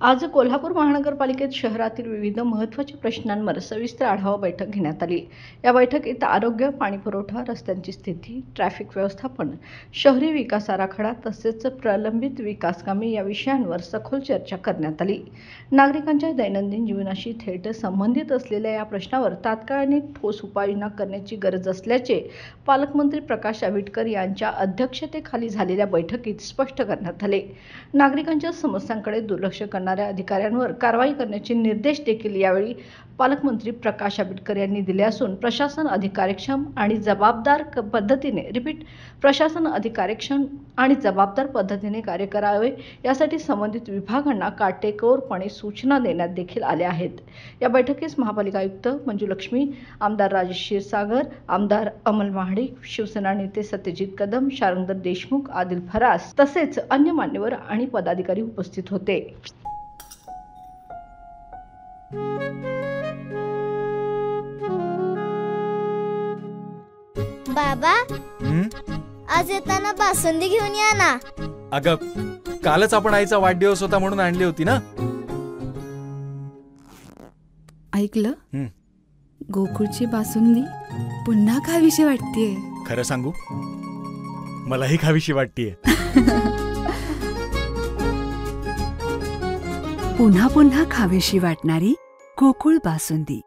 आज कोल्हापूर महानगरपालिकेत शहरातील विविध महत्त्वाच्या प्रश्नांवर सविस्तर आढावा बैठक घेण्यात आली। या बैठकीत आरोग्य, पाणीपुरवठा, रस्त्यांची स्थिती, ट्रॅफिक व्यवस्थापन, शहरी विकास आराखडा तसेच प्रलंबित विकासकामे या विषयांवर सखोल चर्चा करण्यात आली। नागरिकांच्या दैनंदिन जीवनाशी थेट संबंधित असलेल्या या प्रश्नावर तात्काळ ठोस उपाययोजना करण्याची गरज असल्याचे पालकमंत्री प्रकाश आंबेडकर यांच्या अध्यक्षतेखाली झालेल्या बैठकीत स्पष्ट करण्यात आले। नागरिकांच्या समस्यांकडे दुर्लक्ष करणाऱ्या अधिकाऱ्यांवर कारवाई करण्याचे निर्देश देखील यावेळी पालकमंत्री प्रकाश आंबेडकर यांनी दिले असून प्रशासन अधिक कार्यक्षम आणि जबाबदार पद्धतीने कार्य करावे यासाठी संबंधित विभागांना काटेकोरपणे सूचना देण्यात देखील आल्या आहेत। या बैठकीस महापालिका आयुक्त मंजुलक्ष्मी, आमदार राजेश क्षीरसागर, आमदार अमल महाडिक, शिवसेना नेते सत्यजित कदम, शारंगधर देशमुख, आदिल फरास तसेच अन्य मान्यवर आणि पदाधिकारी उपस्थित होते। बाबा, आज येताना बासुंदी घेऊन या ना। अगं, कालच आपण आईचा वाढदिवस होता म्हणून आणली होती ना। ऐकलं, गोकुळची बासुंदी पुन्हा खावीशी वाटतेय। खरं सांगू, मलाही खावीशी वाटतेय। पुन्हा पुन्हा खावीशी वाटणारी गोकुळ बासुंदी।